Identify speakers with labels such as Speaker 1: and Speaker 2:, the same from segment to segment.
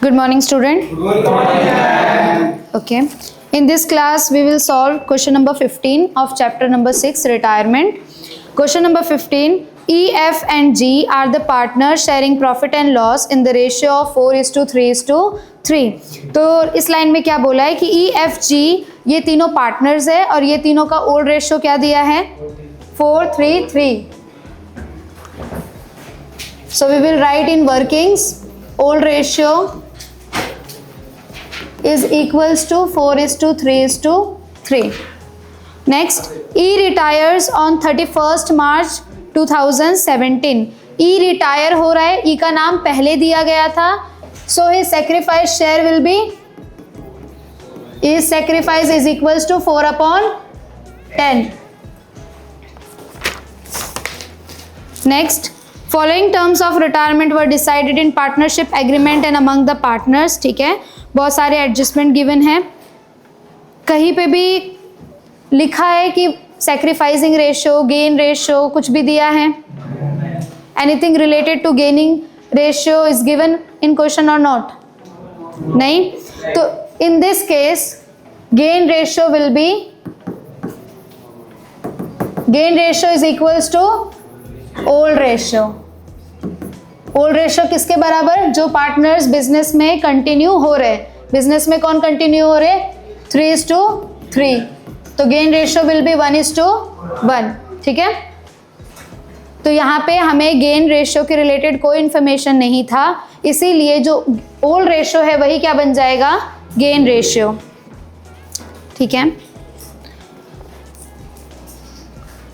Speaker 1: Good morning, student. Good morning. Okay. In this class, we will solve question number 15 of chapter number 6, retirement. Question number 15. E, F and G are the partners sharing profit and loss in the ratio of 4:3:3. तो इस line में क्या बोला है कि E, F, G ये तीनों partners है और ये तीनों का ओल्ड रेशियो क्या दिया है 4:3:3. So we will write in workings old ratio is equals to 4:3:3. Next, E retires on 31st March 2017. E retire हो रहा है, E का नाम पहले दिया गया था, so his sacrifice share will be, his sacrifice is equals to 4/10. Next, following terms of retirement were decided in partnership agreement and among the partners. ठीक है, बहुत सारे एडजस्टमेंट गिवन है. कहीं पे भी लिखा है कि सैक्रिफाइसिंग रेशियो, गेन रेशियो कुछ भी दिया है? Anything related to gaining ratio is given in question और नॉट? नहीं. तो in this case gain ratio will be, gain ratio is equals to old ratio. Old ratio किसके बराबर? जो पार्टनर्स बिजनेस में कंटिन्यू हो रहे. बिजनेस में कौन कंटिन्यू हो रहे? 3:3. तो गेन रेशियो विल बी 1:1. ठीक है. तो यहाँ पे हमें गेन रेशियो के रिलेटेड कोई इंफॉर्मेशन नहीं था, इसीलिए जो ओल्ड रेशियो है वही क्या बन जाएगा? Gain ratio. ठीक है.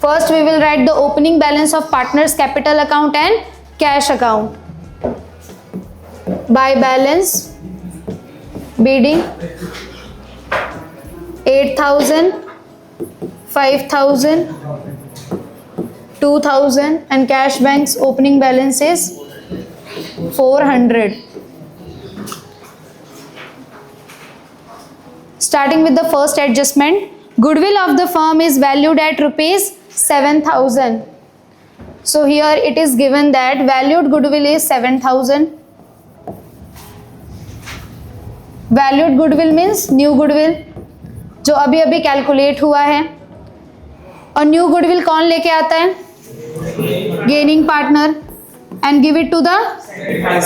Speaker 1: First we will write the opening balance of partners capital account and cash account. By balance, bidding 8,000, 5,000, 2,000 and cash bank's opening balance is 400. Starting with the first adjustment, goodwill of the firm is valued at rupees 7,000. So here it is given that valued goodwill is 7,000. Valued goodwill means new goodwill जो अभी अभी calculate हुआ है. और new goodwill कौन लेके आता है? Gaining partner. And give it to the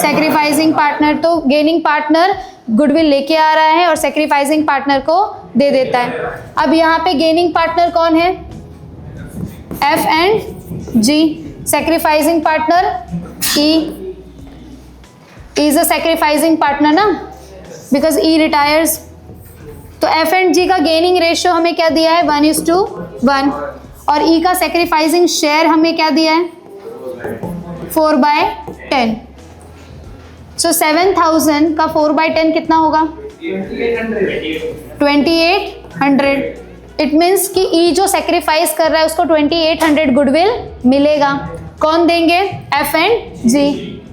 Speaker 1: sacrificing partner. तो गेनिंग पार्टनर गुडविल लेके आ रहा है और सैक्रिफाइसिंग पार्टनर को दे देता है. अब यहाँ पे गेनिंग पार्टनर कौन है? F and G. Sacrificing partner E is a sacrificing partner ना, because E retires. तो F and G का गेनिंग रेशियो हमें क्या दिया है? 1:1. और E का सैक्रिफाइसिंग शेयर हमें क्या दिया है? 4/10. सो 7,000 का 4/10 कितना होगा? 2800. इट मीन्स कि E जो सैक्रिफाइस कर रहा है उसको 2800 गुडविल मिलेगा. कौन देंगे? F and G.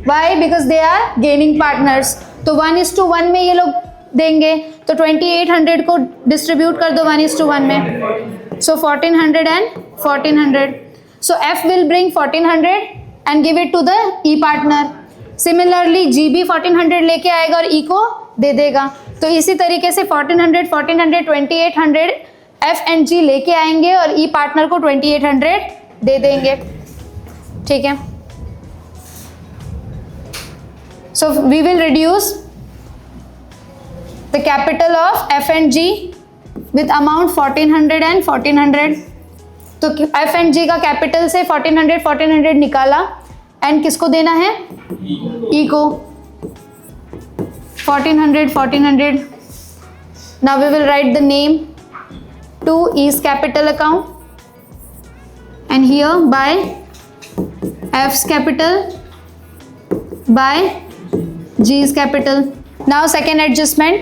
Speaker 1: Why? Because they are gaining partners. तो 1:1 में ये लोग देंगे. तो 2800 को डिस्ट्रीब्यूट कर दो 1:1 में. सो 1400 and 1400. So F will bring 1400 and give it to the E partner. Similarly G भी 1400 लेके आएगा और E को दे देगा. तो इसी तरीके से 1400, 1400, 2800 F and G लेके आएंगे और E पार्टनर को 2800 दे देंगे. ठीक है. So we will reduce the capital of F and G with amount 1400 and 1400. तो F and G का कैपिटल से 1400 1400 निकाला एंड किसको देना है? E को. 1400 1400. Now we will write the name to E's capital account and here by F's capital by G's capital. Now second adjustment.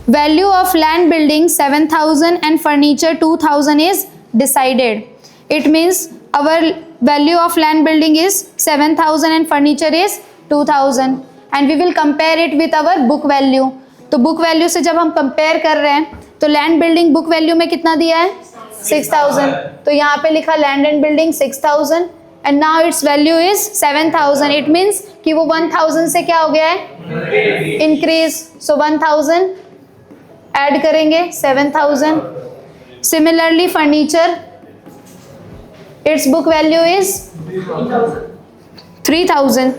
Speaker 1: Value of land building 7,000 and furniture 2,000 is decided. It means our value of land building is 7,000 and furniture is 2,000 and we will compare it with our book value. तो book value से जब हम compare कर रहे हैं तो land building book value में कितना दिया है? 6,000. तो यहाँ पे लिखा land and building 6,000 and now it's value is 7000. It means कि वो 1000 से क्या हो गया है, इंक्रीज. सो 1000 ऐड करेंगे 7000. Similarly furniture, it's book value is 3000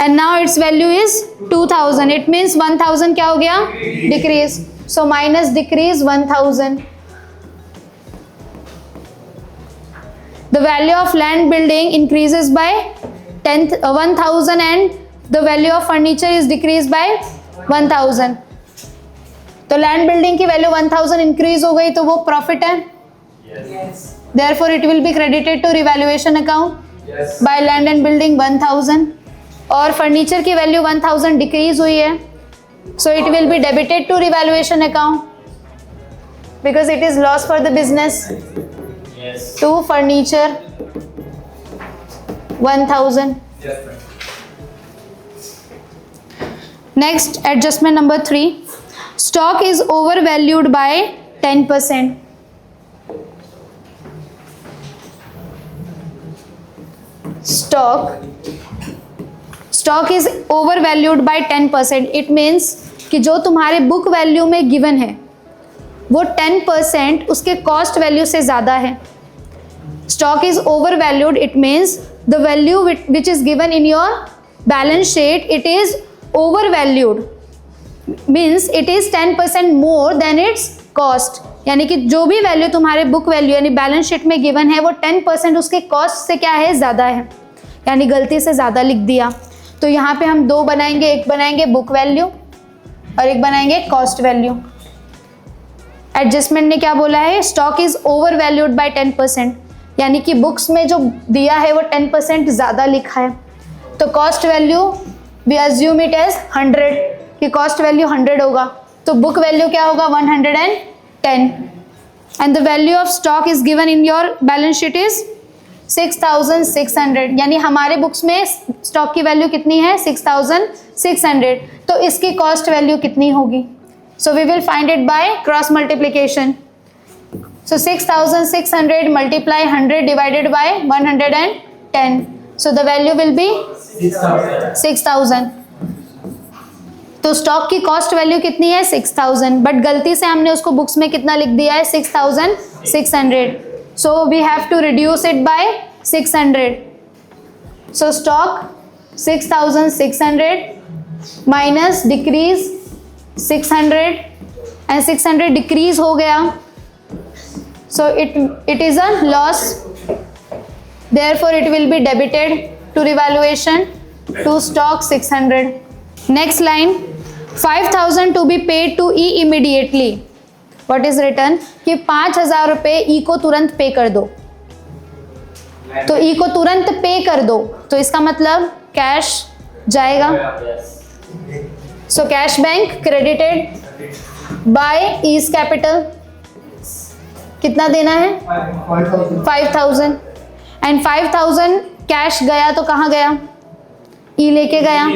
Speaker 1: and now its value is 2000. it means 1000 क्या हो गया, decrease. so minus decrease 1000. the value of land building increases by 1000 and the value of furniture is decreased by 1000. तो land building की value 1000 increase हो गई तो वो profit है. therefore it will be credited to revaluation account by land and building 1000. और furniture की value 1000 decrease हुई है, so it will be debited to revaluation account because it is loss for the business. To furniture 1000. Next adjustment number 3. Stock is over valued by 10%. Stock is over valued by 10%. It means कि जो तुम्हारे book value में given है वो 10% उसके cost value से ज़्यादा है. Stock is over valued, it means the value which is given in your balance sheet it is over valued, means it is 10% more than it's cost. यानी कि जो भी वैल्यू तुम्हारे बुक वैल्यू यानी balance sheet में given है वो 10% उसके कॉस्ट से क्या है, ज़्यादा है. यानी गलती से ज़्यादा लिख दिया. तो यहाँ पे हम दो बनाएंगे, एक बनाएंगे बुक वैल्यू और एक बनाएंगे कॉस्ट वैल्यू. एडजस्टमेंट ने क्या बोला है, stock is over valued by 10%. यानी कि बुक्स में जो दिया है वो 10% ज़्यादा लिखा है. तो cost value we assume it as 100 कि कॉस्ट वैल्यू 100 होगा. तो बुक वैल्यू क्या होगा 110. And the value of stock is given in your balance sheet is 6600. यानी हमारे बुक्स में स्टॉक की वैल्यू कितनी है 6600. तो इसकी कॉस्ट वैल्यू कितनी होगी, so we will find it by cross multiplication. So 6600 multiply 100 divided by 110. So the value will be 6000. तो स्टॉक की कॉस्ट वैल्यू कितनी है 6000, बट गलती से हमने उसको बुक्स में कितना लिख दिया है 6600. So we have to reduce it by 600. So stock 6600 minus decrease 600 and 600 decrease हो गया. So it is a loss. Therefore it will be debited to revaluation to stock 600. Next line, 5000 to be paid to E immediately. What is written कि 5000 रुपये ई को तुरंत पे कर दो. तो ई को तुरंत पे कर दो तो इसका मतलब कैश जाएगा. So cash bank credited by is capital. कितना देना है 5000. एंड 5000 कैश गया तो कहाँ गया, ई लेके गया.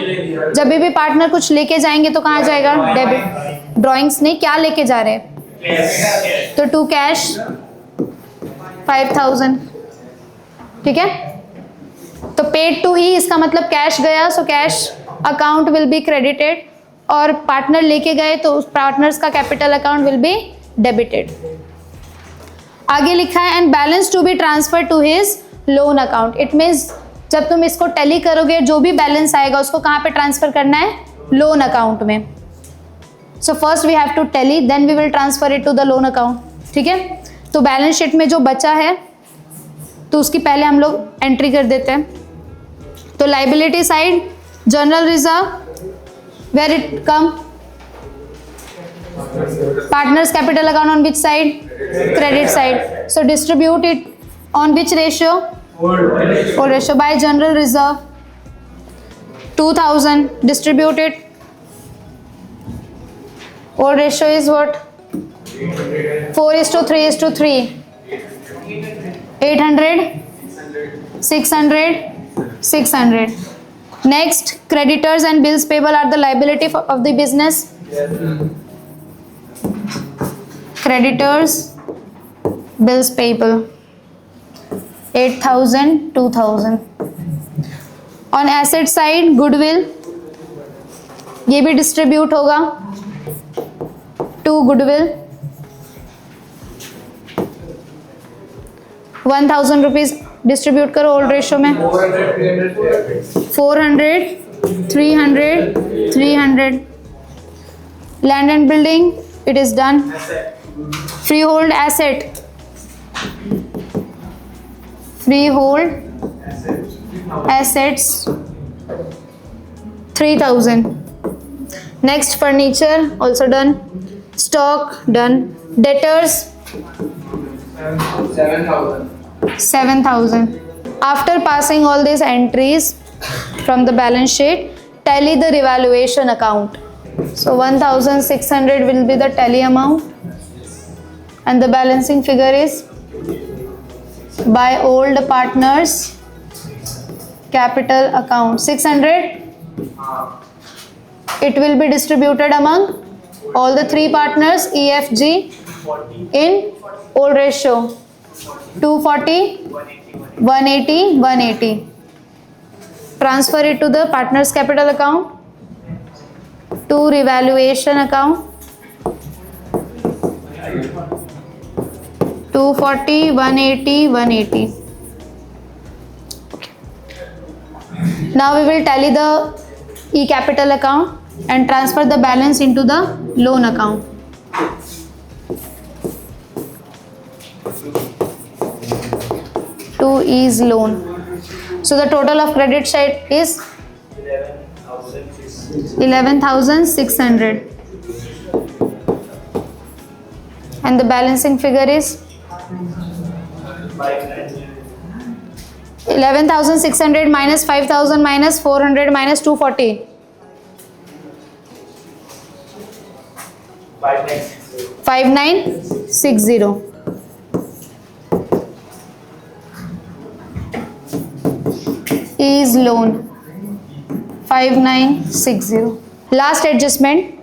Speaker 1: जब भी पार्टनर कुछ लेके जाएंगे तो कहाँ जाएगा, डेबिट. ड्राइंग्स नहीं, क्या लेके जा रहे हैं, तो टू कैश 5000. ठीक है. तो पेड टू ही इसका मतलब कैश गया, so cash account will be credited. और पार्टनर लेके गए तो उस पार्टनर्स का capital account will be debited. आगे लिखा है and balance to be transfer to his loan account. It means जब तुम इसको टैली करोगे जो भी बैलेंस आएगा उसको कहाँ पे ट्रांसफर करना है, लोन अकाउंट में. So first we have to tally then we will transfer it to the loan account. ठीक है. तो बैलेंस शीट में जो बचा है तो उसकी पहले हम लोग एंट्री कर देते हैं. तो liability side general reserve where it come, partners capital account on which side, credit side. So distribute it on which ratio, old ratio. By general reserve 2000 distributed. Old ratio is what, 4:3:3. 800 600. Next, creditors and bills payable are the liability of the business. Creditors, bills payable. 8,000, 2,000. On asset side goodwill, ये भी distribute होगा to goodwill, 1,000 rupees distribute करो old ratio में, 400, 300, 300. Land and building, it is done. Free hold asset, free hold assets 3,000. Next furniture also done. Stock done. Debtors 7,000. After passing all these entries from the balance sheet, tally the revaluation account. So 1,600 will be the tally amount and the balancing figure is by old partners capital account 600. It will be distributed among all the three partners EFG in old ratio 240, 180, 180. Transfer it to the partners capital account, to revaluation account 240, 180, 180. Now we will tally the e-capital account and transfer the balance into the loan account. To is loan. So the total of credit side is 11,600 and the balancing figure is 11,600 minus 5,000 minus 400 minus 240. 5960. Is loan 5960. Last adjustment.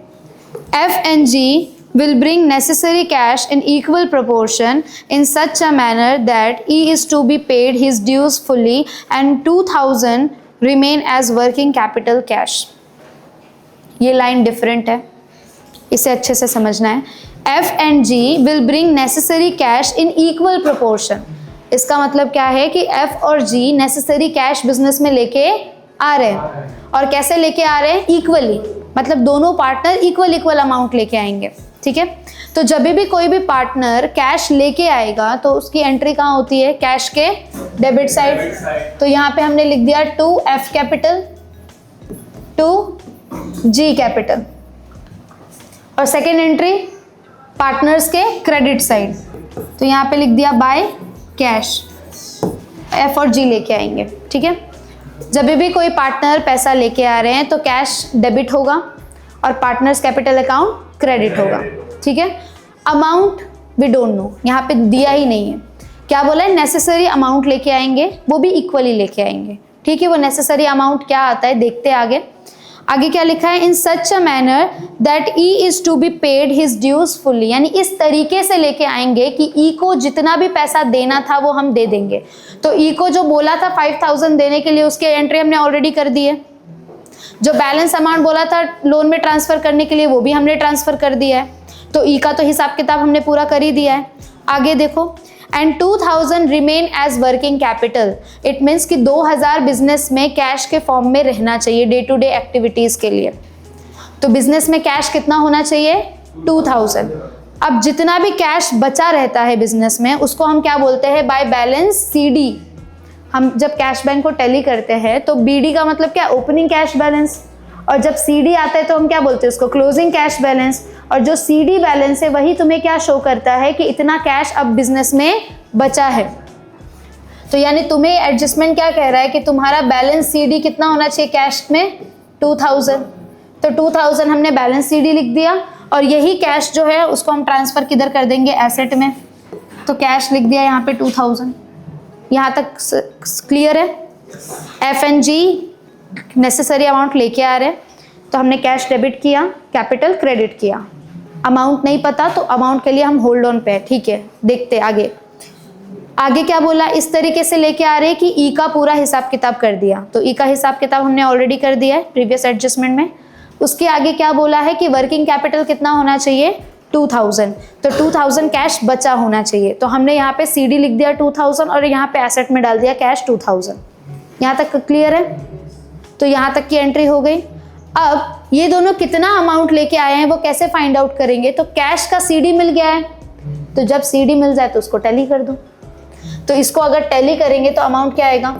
Speaker 1: F and G will bring necessary cash in equal proportion in such a manner that E is to be paid his dues fully and 2,000 remain as working capital cash. ये line different है, इसे अच्छे से समझना है. F and G will bring necessary cash in equal proportion. इसका मतलब क्या है कि F और G necessary cash बिजनेस में लेके आ रहे हैं. और कैसे लेके आ रहे हैं? इक्वली, मतलब दोनों पार्टनर इक्वल अमाउंट लेके आएंगे. ठीक है, तो जब भी कोई भी पार्टनर कैश लेके आएगा तो उसकी एंट्री कहाँ होती है? कैश के डेबिट साइड. तो यहाँ पे हमने लिख दिया to F capital, to G capital. और सेकेंड एंट्री पार्टनर्स के क्रेडिट साइड, तो यहाँ पे लिख दिया बाय कैश. एफ और जी लेके आएंगे. ठीक है, जब भी कोई पार्टनर पैसा लेके आ रहे हैं तो कैश डेबिट होगा और पार्टनर्स कैपिटल अकाउंट क्रेडिट होगा. ठीक है, अमाउंट वी डोंट नो, यहाँ पे दिया ही नहीं है. क्या बोला है? नेसेसरी अमाउंट लेके आएंगे, वो भी इक्वली लेके आएंगे. ठीक है, वो नेसेसरी अमाउंट क्या आता है देखते आगे. आगे क्या लिखा है? In such a manner that he is to be paid his dues fully, यानी इस तरीके से लेके आएंगे कि ई को जितना भी पैसा देना था वो हम दे देंगे. तो ई को जो बोला था 5,000 देने के लिए, उसके एंट्री हमने ऑलरेडी कर दी है. जो बैलेंस अमाउंट बोला था लोन में ट्रांसफर करने के लिए, वो भी हमने ट्रांसफर कर दिया है. तो ई का तो हिसाब किताब हमने पूरा कर ही दिया है. आगे देखो, and 2,000 remain as working capital. It means कि 2,000 बिजनेस में कैश के फॉर्म में रहना चाहिए डे टू डे एक्टिविटीज के लिए. तो बिजनेस में कैश कितना होना चाहिए? 2,000. अब जितना भी कैश बचा रहता है बिजनेस में, उसको हम क्या बोलते हैं? By balance CD. हम जब कैश बैंक को टैली करते हैं तो BD का मतलब क्या? Opening cash balance. और जब CD आता है तो हम क्या बोलते हैं उसको? Closing cash balance. और जो CD बैलेंस है वही तुम्हें क्या शो करता है कि इतना कैश अब बिजनेस में बचा है. तो यानी तुम्हें एडजस्टमेंट क्या कह रहा है कि तुम्हारा बैलेंस CD कितना होना चाहिए कैश में? 2,000. तो 2,000 हमने बैलेंस CD लिख दिया और यही कैश जो है उसको हम ट्रांसफर किधर कर देंगे? एसेट में. तो कैश लिख दिया यहाँ पे 2,000. यहाँ तक क्लियर है? F and G necessary amount लेके आ रहे हैं तो हमने कैश डेबिट किया, कैपिटल क्रेडिट किया. अमाउंट नहीं पता तो अमाउंट के लिए हम होल्ड ऑन पे. ठीक है, देखते आगे. आगे क्या बोला, इस तरीके से लेके आ रहे हैं कि ई का पूरा हिसाब किताब कर दिया, तो ई का हिसाब किताब हमने ऑलरेडी कर दिया है प्रीवियस एडजस्टमेंट में। उसके आगे क्या बोला है कि वर्किंग कैपिटल कितना होना चाहिए, 2000, तो 2000 कैश बचा होना चाहिए, तो हमने यहाँ पे सीडी लिख दिया 2000 और यहाँ पे एसेट में डाल दिया कैश 2000। यहाँ तक क्लियर है, तो यहाँ तक की एंट्री हो गई। अब ये दोनों कितना अमाउंट लेके आए हैं वो कैसे फाइंड आउट करेंगे, तो कैश का सीडी मिल गया है, तो जब सीडी मिल जाए तो उसको टैली कर दो, तो इसको अगर टैली करेंगे तो अमाउंट क्या आएगा,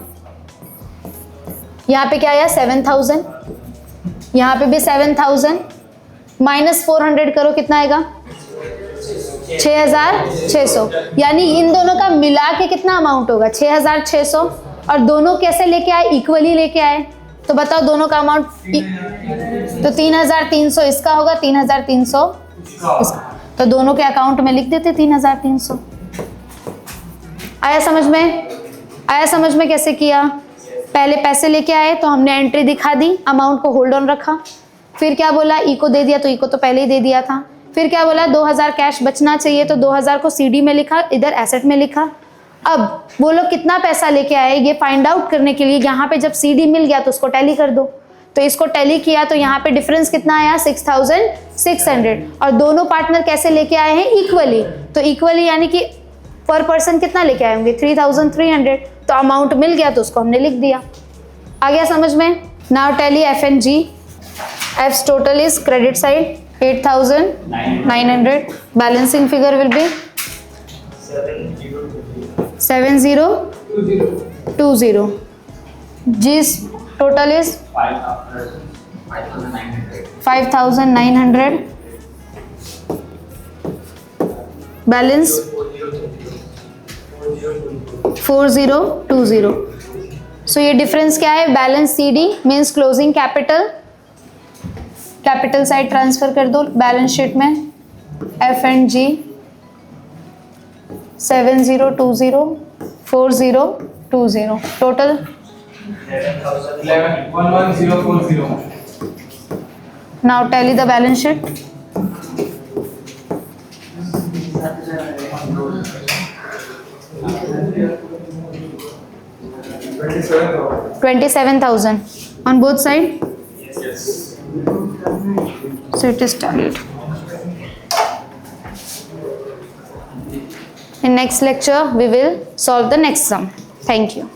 Speaker 1: यहाँ पे क्या आया 7000, यहाँ पे भी 7000, माइनस 400 करो कितना आएगा 6600, यानी इन दोनों का मिला के कितना अमाउंट होगा 6600, और दोनों कैसे लेके आए, इक्वली लेके आए, तो बताओ दोनों का अमाउंट, तो 3300 इसका होगा, 3300 इसका, तो दोनों के अकाउंट में लिख देते 3300। आया समझ में, आया समझ में कैसे किया, पहले पैसे लेके आए तो हमने एंट्री दिखा दी, अमाउंट को होल्ड ऑन रखा, फिर क्या बोला ई को दे दिया, तो ई को तो पहले ही दे दिया था, फिर क्या बोला 2000 कैश बचना चाहिए, तो 2000 को सीडी में लिखा, इधर एसेट में लिखा। अब वो लोग कितना पैसा लेके आए ये फाइंड आउट करने के लिए यहाँ पे जब सीडी मिल गया तो उसको टैली कर दो, तो इसको टैली किया तो यहाँ पे डिफरेंस कितना आया 6600, और दोनों पार्टनर कैसे लेके आए हैं इक्वली, तो इक्वली यानी कि पर पर्सन कितना लेके आए होंगे 3300, तो अमाउंट मिल गया तो उसको हमने लिख दिया। आ गया समझ में। Now tally F and G. F total is credit side 8900, balancing figure will be 7020, G's total is 5900, balance 4020। So ये डिफरेंस क्या है, balance CD means closing capital, capital side transfer कर दो बैलेंस शीट में, F and G 7020 4020, total
Speaker 2: 11,1040।
Speaker 1: Now tally the balance sheet. 27,000 on both side.
Speaker 2: Yes.
Speaker 1: So it is tallied. In next lecture we will solve the next sum. Thank you.